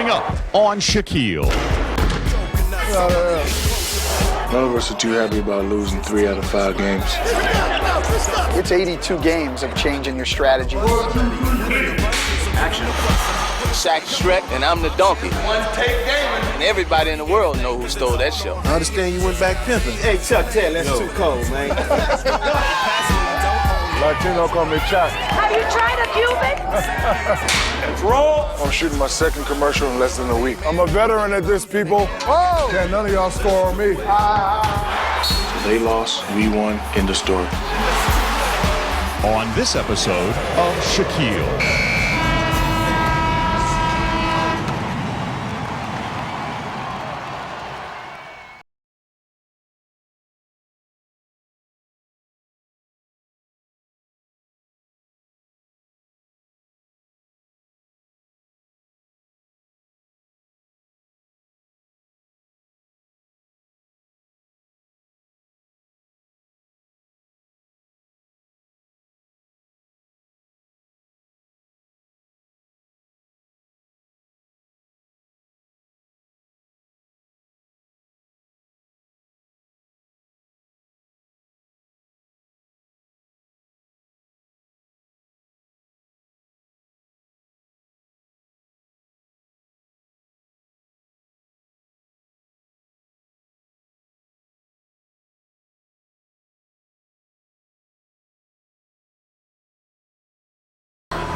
coming up on Shaquille. None of us are too happy about losing 3 out of 5 games. It's 82 games of changing your strategy. Action. SHAQ Shrek, and I'm the donkey. And everybody in the world know who stole that show. I understand you went back pimping. Hey, Chuck Taylor, that's too cold, man. Latino call me Chuck. Have you tried a Cuban? Roll! I'm shooting my second commercial in less than a week. I'm a veteran at this, people. Oh! Can't none of y'all score on me. They lost, we won, end of story. On this episode of Shaquille.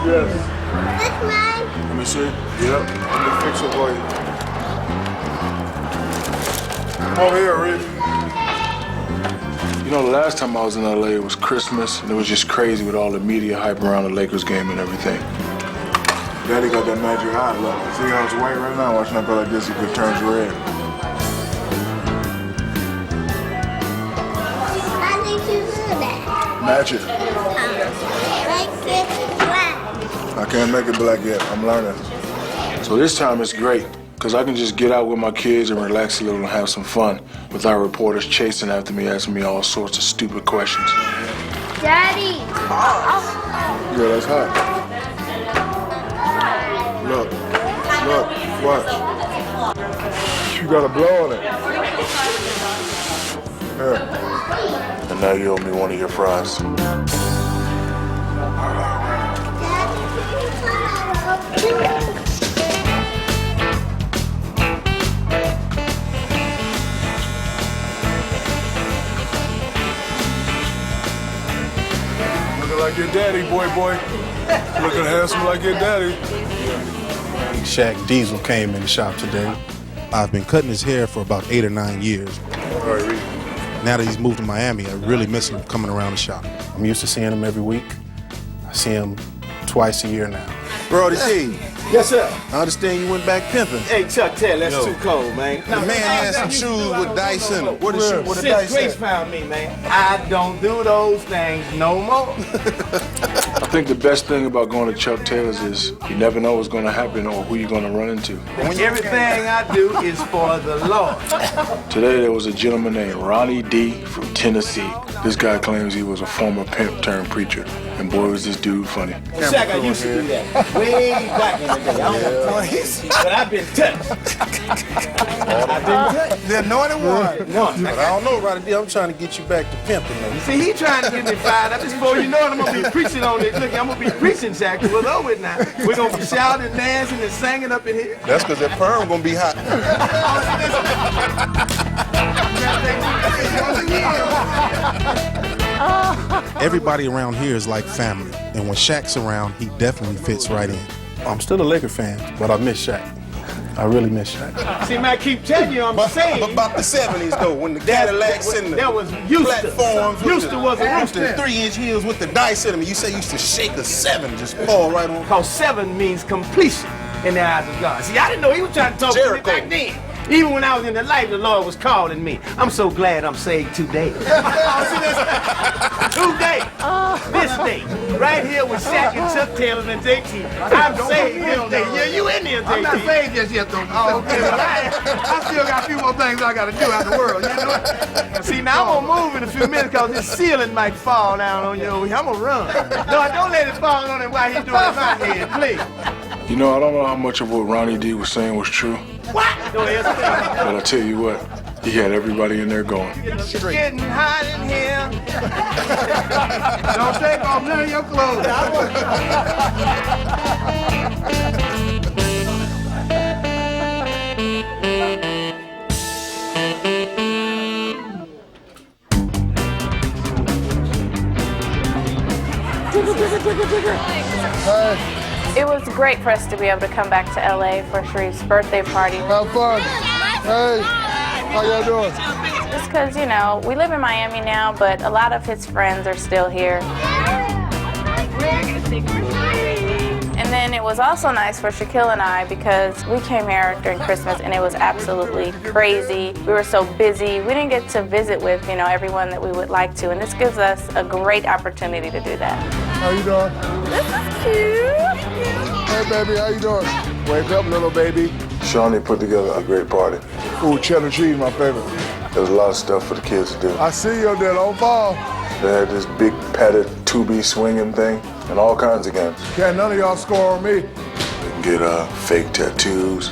Yes. That's mine. Let me see. Yep. Let me fix it for you. Over here, Rick. You know, the last time I was in LA, it was Christmas, and it was just crazy with all the media hype around the Lakers game and everything. Daddy got that magic eye. Look, see how it's white right now? Watching that go like this, it turns red. How did you do that? Magic. Make it black. I can't make it black yet. I'm learning. So this time it's great, because I can just get out with my kids and relax a little and have some fun without reporters chasing after me, asking me all sorts of stupid questions. Daddy. Yeah, that's hot. Look, watch. You gotta blow on it. Here. And now you owe me one of your fries. Looking like your daddy, boy. Looking handsome like your daddy. Shaq Diesel came in the shop today. I've been cutting his hair for about 8 or 9 years. All right, Reed. Now that he's moved to Miami, I really miss him coming around the shop. I'm used to seeing him every week. I see him twice a year now. Brody T, Yes, sir. I understand you went back pimping. Hey, Chuck Taylor, that's too cold, man. The man had some shoes with dice in them. What is shoe with the Since dice Grace at? found me, man, I don't do those things no more. I think the best thing about going to Chuck Taylor's is you never know what's going to happen or who you're going to run into. Everything I do is for the Lord. Today there was a gentleman named Ronnie D. from Tennessee. This guy claims he was a former pimp turned preacher. And boy, was this dude funny. Shaq, I used to do that way back in the day. I don't know, but I've been touched. I've been touched. The anointed one. No, But I don't know, Roddy D, I'm trying to get you back to pimping, though. see, he trying to get me fired up. Before you know it, I'm going to be preaching on this. Look, I'm going to be preaching, Shaq. We're over it now. We're going to be shouting, dancing, and singing up in here. That's because that perm gonna be hot. Everybody around here is like family, and when Shaq's around, he definitely fits right in. I'm still a Laker fan, but I miss Shaq. I really miss Shaq. See, man, I keep telling you, I'm saying. About the 70s, though, when the Cadillacs and the that was Houston. platforms, Houston was a rooster. 3-inch heels with the dice in them. You say you used to shake a 7, just fall right on. Because 7 means completion in the eyes of God. See, I didn't know he was trying to talk Jericho. to me back then. Even when I was in the life, the Lord was calling me. I'm so glad I'm saved today. Today. This day. Right here with Shaq and Chuck Taylor and JT. I'm saved this day. Yeah, you in there, JT. I'm not saved just yet, though. Oh, okay. I still got a few more things I got to do out in the world, you know? See, now I'm gonna move in a few minutes because this ceiling might fall down on you. I'm gonna run. No, don't let it fall on him while he's doing it in my head, please. You know, I don't know how much of what Ronnie D was saying was true. What? Go ahead. But I tell you what, he had everybody in there going. It's getting hot in here. Don't take off none of your clothes. It was great for us to be able to come back to LA for Sharif's birthday party. Have fun. Hey, how y'all doing? Just because, you know, we live in Miami now, but a lot of his friends are still here. And then it was also nice for Shaquille and I because we came here during Christmas and it was absolutely crazy. We were so busy. We didn't get to visit with, you know, everyone that we would like to. And this gives us a great opportunity to do that. How you doing? This is cute. Hey, baby, how you doing? Wake up, little baby. Shawnee put together a great party. Ooh, cheddar cheese, my favorite. There was a lot of stuff for the kids to do. I see you up there, don't fall. They had this big padded 2B swinging thing and all kinds of games. Can't none of y'all score on me. You can get fake tattoos.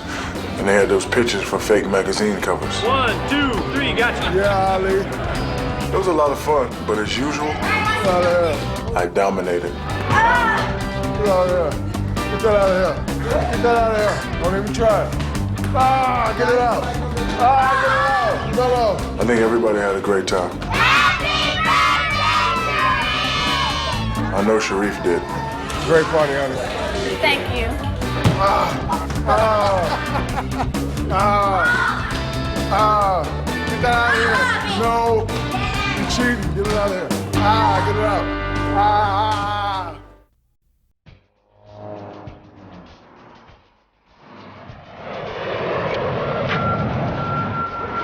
And they had those pictures for fake magazine covers. 1, 2, 3, gotcha. Yeah, Ali. It was a lot of fun, but as usual, Get out of here. I dominated. Get out of here. Get that out of here. Get that out of here. Don't even try it. Ah, get it out. Ah, get it out. No. I think everybody had a great time. I know Sharif did. Great party, honey. Thank you. Get that out of here. No. You cheating. Get it out of here. Get it out.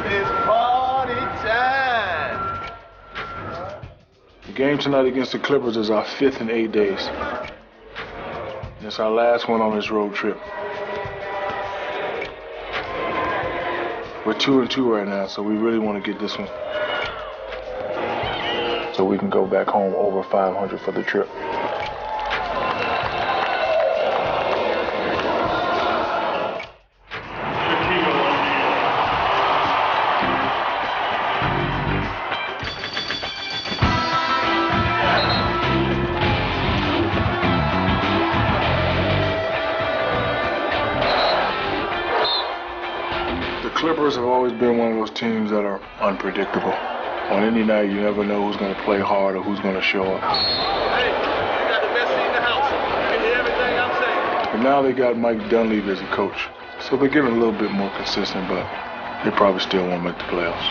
It's party time. The game tonight against the Clippers is our 5th in 8 days. It's our last one on this road trip. We're 2-2 right now, so we really want to get this one. So we can go back home over 500 for the trip. The Clippers have always been one of those teams that are unpredictable. On any night, you never know who's going to play hard or who's going to show up. Hey, you got the best seat in the house. You can hear everything I'm saying. But now they got Mike Dunleavy as a coach. So they're getting a little bit more consistent, but they probably still won't make the playoffs.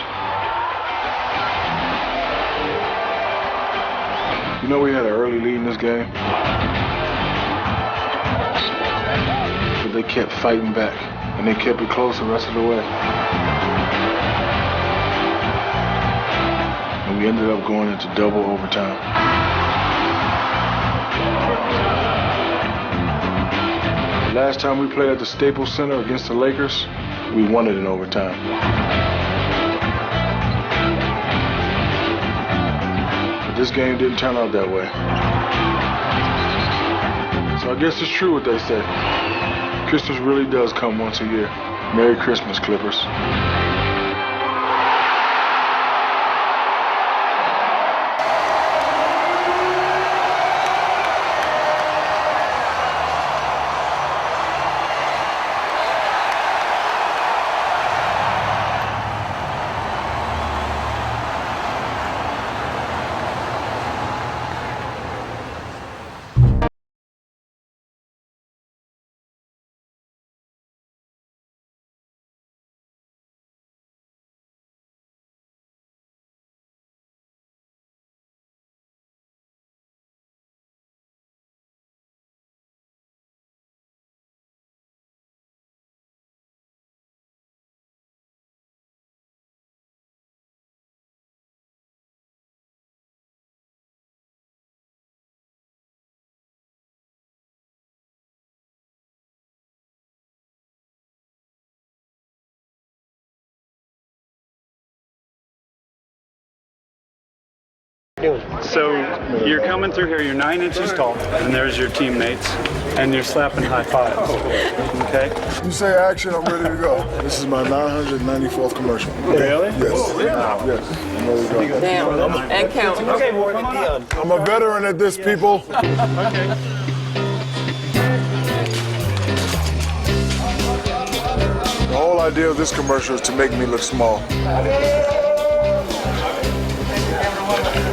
You know, we had an early lead in this game. But they kept fighting back, and they kept it close the rest of the way. And we ended up going into double overtime. The last time we played at the Staples Center against the Lakers, we won it in overtime. But this game didn't turn out that way. So I guess it's true what they say. Christmas really does come once a year. Merry Christmas, Clippers. So you're coming through here, you're 9 inches tall, and there's your teammates, and you're slapping high fives. Okay? You say action, I'm ready to go. This is my 994th commercial. Really? Yes. Yes. I'm ready to go. Damn. And count. Okay, boy. I'm a veteran at this, people. Okay. The whole idea of this commercial is to make me look small.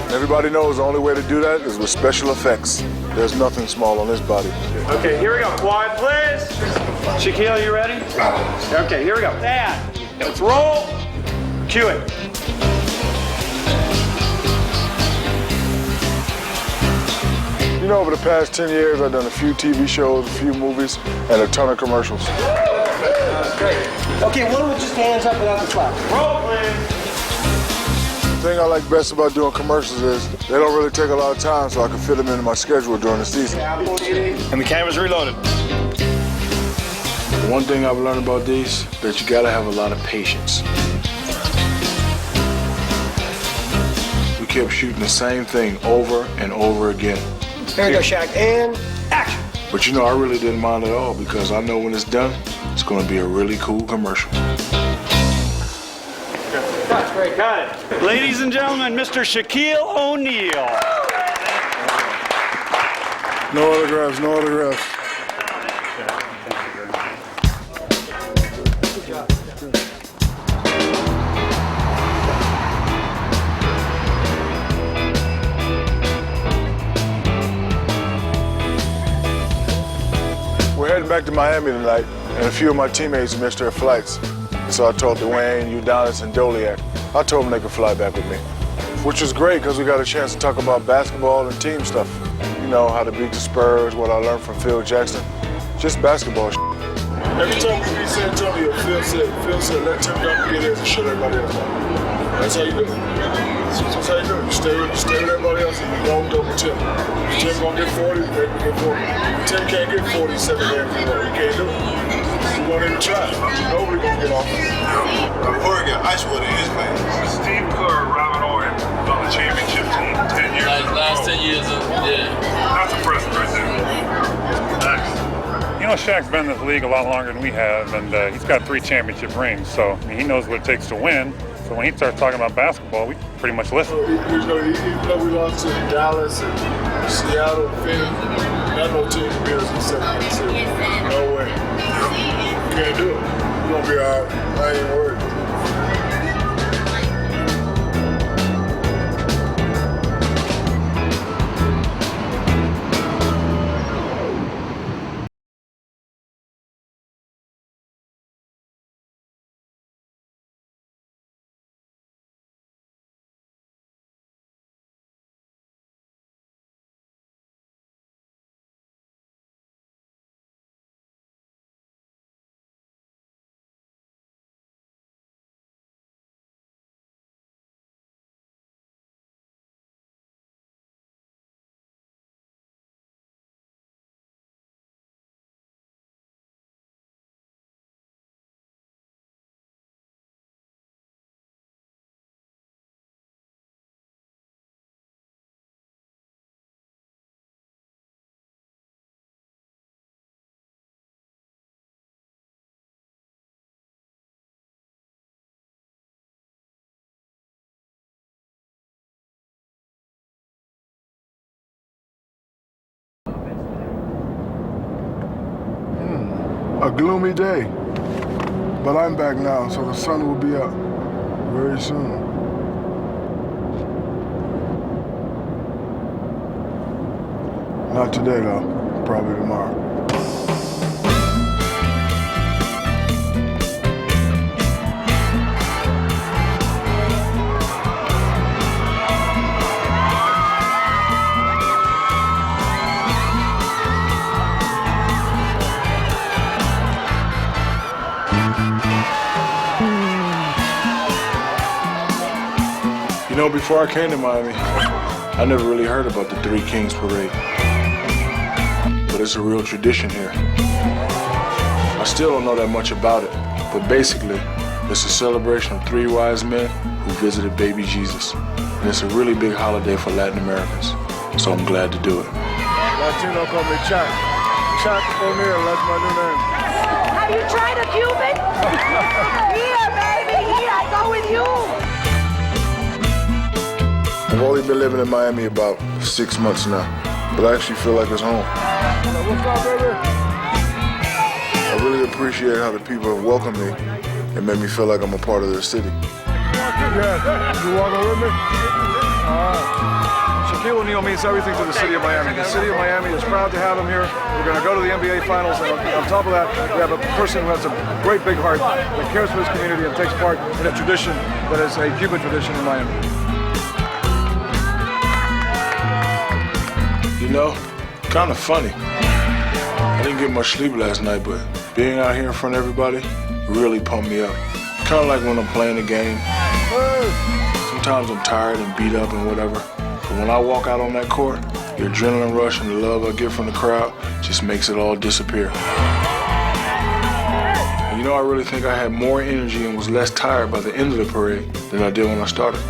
Everybody knows the only way to do that is with special effects. There's nothing small on this body. Okay, here we go. Quiet, please. Shaquille, you ready? Okay, here we go. And let's roll. Cue it. You know, over the past 10 years, I've done a few TV shows, a few movies, and a ton of commercials. Great. Okay, one with just hands up without the clap. Roll, please. The thing I like best about doing commercials is they don't really take a lot of time, so I can fit them into my schedule during the season. And the camera's reloaded. The one thing I've learned about these, that you gotta have a lot of patience. We kept shooting the same thing over and over again. There you go, Shaq. And action. But you know, I really didn't mind at all because I know when it's done, it's gonna be a really cool commercial. Great, got it. Ladies and gentlemen, Mr. Shaquille O'Neal. No autographs, no autographs. We're heading back to Miami tonight, and a few of my teammates missed their flights. So I told Dwayne, Udonis, and Doliak, I told them they could fly back with me. Which was great because we got a chance to talk about basketball and team stuff. You know, how to beat the Spurs, what I learned from Phil Jackson. Just basketball. Every time we beat San Antonio, Phil said, let Tim Duncan get in and shut everybody else out. That's how you do it. That's how you do it. You stay with everybody else and you don't double Tim. If Tim gonna get 40, they can get 40. If Tim can't get 47 games in a row, he can't do it. We won't even try. Nobody gonna get off. Oregon, Icewood in his class. Steve Kerr, Robin Owen on the championship team 10 years ago. Last 10 years, yeah. That's impressive right there. Nice. You know, Shaq's been in this league a lot longer than we have, and he's got 3 championship rings, so I mean, he knows what it takes to win. So when he starts talking about basketball, we pretty much listen. Even though we lost to Dallas and Seattle, Phoenix, not no team to beat us in 7 games. No way. Can't do it. We're gonna be all right. I ain't worried. A gloomy day, but I'm back now, so the sun will be up very soon. Not today, though. Probably tomorrow. You know, before I came to Miami, I never really heard about the Three Kings Parade. But it's a real tradition here. I still don't know that much about it, but basically, it's a celebration of 3 wise men who visited baby Jesus. and it's a really big holiday for Latin Americans, so I'm glad to do it. Latino call me SHAQ. SHAQ O'Neal, that's my new name. Have you tried a Cuban? Here, baby, here, I go with you. I've only been living in Miami about 6 months now, but I actually feel like it's home. What's up, baby? I really appreciate how the people have welcomed me and made me feel like I'm a part of their city. Yeah, you walking with me? Shaquille O'Neal means everything to the city of Miami. The city of Miami is proud to have him here. We're going to go to the NBA Finals, and on top of that, we have a person who has a great big heart, that cares for his community and takes part in a tradition that is a Cuban tradition in Miami. You know, kind of funny. I didn't get much sleep last night, but being out here in front of everybody really pumped me up. Kind of like when I'm playing a game. Sometimes I'm tired and beat up and whatever. But when I walk out on that court, the adrenaline rush and the love I get from the crowd just makes it all disappear. And you know, I really think I had more energy and was less tired by the end of the parade than I did when I started.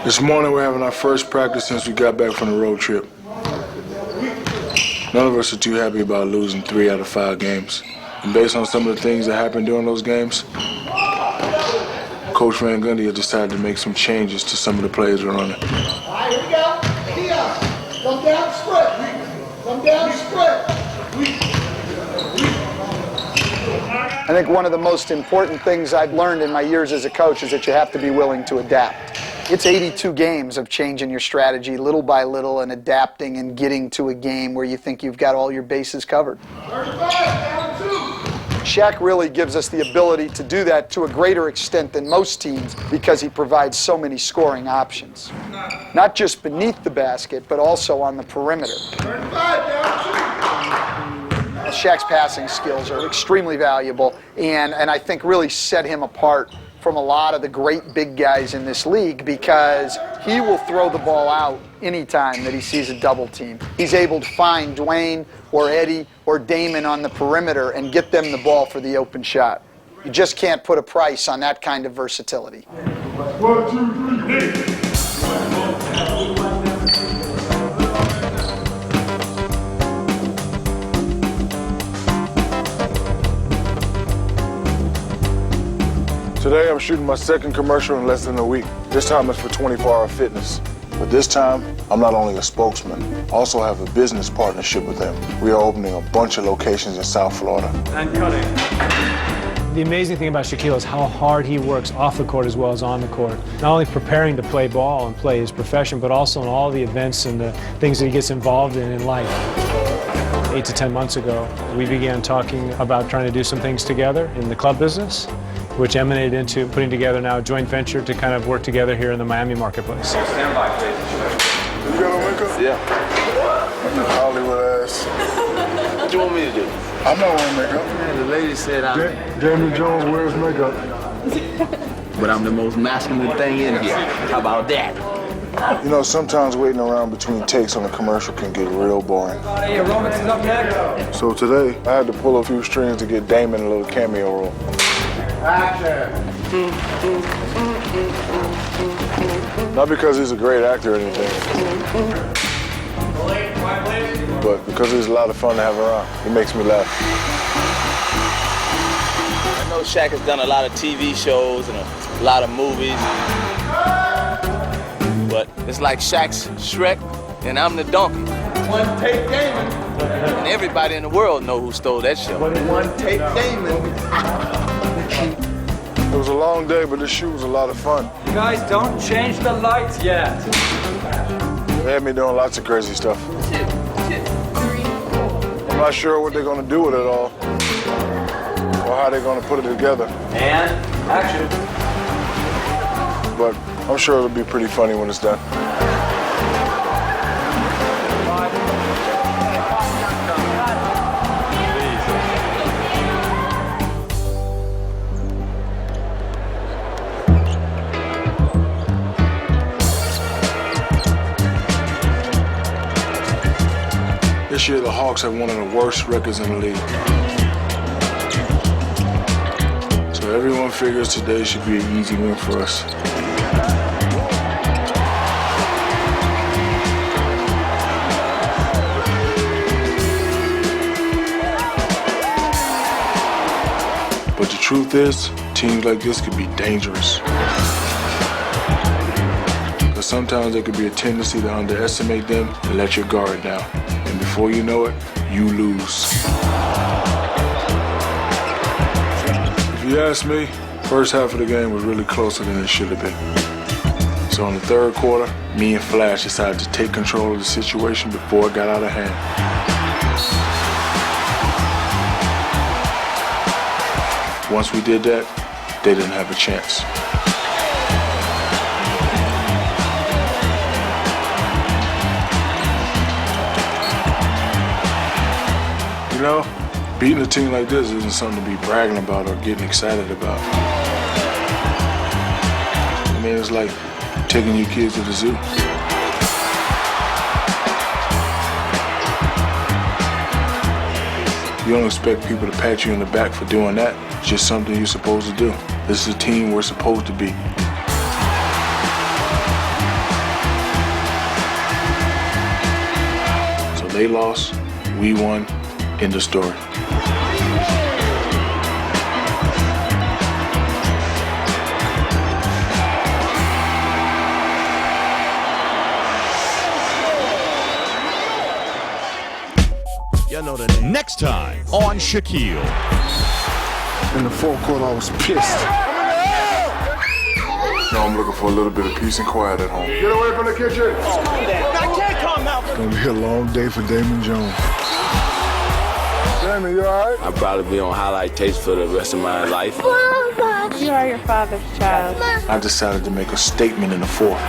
This morning we're having our first practice since we got back from the road trip. None of us are too happy about losing 3 out of 5 games. And based on some of the things that happened during those games, Coach Van Gundy has decided to make some changes to some of the plays we're running. All right, here we go. Here. Come down, spread. Come down, spread. I think one of the most important things I've learned in my years as a coach is that you have to be willing to adapt. It's 82 games of changing your strategy little by little and adapting and getting to a game where you think you've got all your bases covered. 35, down 2. SHAQ really gives us the ability to do that to a greater extent than most teams because he provides so many scoring options. Not just beneath the basket, but also on the perimeter. 35, down 2. SHAQ's passing skills are extremely valuable and I think really set him apart from a lot of the great big guys in this league because he will throw the ball out anytime that he sees a double team. He's able to find Dwayne or Eddie or Damon on the perimeter and get them the ball for the open shot. You just can't put a price on that kind of versatility. 1, 2, 3, hit. Today I'm shooting my second commercial in less than a week. This time it's for 24-hour fitness. But this time, I'm not only a spokesman, I also have a business partnership with them. We are opening a bunch of locations in South Florida. And cutting. The amazing thing about Shaquille is how hard he works off the court as well as on the court. Not only preparing to play ball and play his profession, but also in all the events and the things that he gets involved in life. 8 to 10 months ago, we began talking about trying to do some things together in the club business, which emanated into putting together now a joint venture to kind of work together here in the Miami marketplace. Stand by, please. You got on makeup? Yeah. Hollywood ass. What you want me to do? I'm not wearing makeup. The lady said I'm... Daniel Jones wears makeup. But I'm the most masculine thing in here. How about that? You know, sometimes waiting around between takes on a commercial can get real boring. Roman's is up next. So today, I had to pull a few strings to get Damon a little cameo role. Not because he's a great actor or anything, but because he's a lot of fun to have around. He makes me laugh. I know SHAQ has done a lot of TV shows and a lot of movies, but it's like SHAQ's Shrek and I'm the donkey. One take Damon. And everybody in the world know who stole that show. One take Damon. It was a long day, but this shoot was a lot of fun. You guys don't change the lights yet. It They had me doing lots of crazy stuff. I'm not sure what they're going to do with it all or how they're going to put it together. And action. But I'm sure it'll be pretty funny when it's done. This year, the Hawks have one of the worst records in the league. So everyone figures today should be an easy win for us. But the truth is, teams like this could be dangerous. Because sometimes there could be a tendency to underestimate them and let your guard down. And before you know it, you lose. If you ask me, first half of the game was really closer than it should have been. So in the third quarter, me and Flash decided to take control of the situation before it got out of hand. Once we did that, they didn't have a chance. You know, beating a team like this isn't something to be bragging about or getting excited about. I mean, it's like taking your kids to the zoo. You don't expect people to pat you on the back for doing that. It's just something you're supposed to do. This is a team we're supposed to be. So they lost, we won. End of story. Next time on Shaquille. In the fourth quarter, I was pissed. Now I'm looking for a little bit of peace and quiet at home. Get away from the kitchen. I can't calm out. It's gonna be a long day for Damon Jones. Damon, you all right? I'll probably be on highlight tapes for the rest of my life. You are your father's child. I decided to make a statement in the fourth.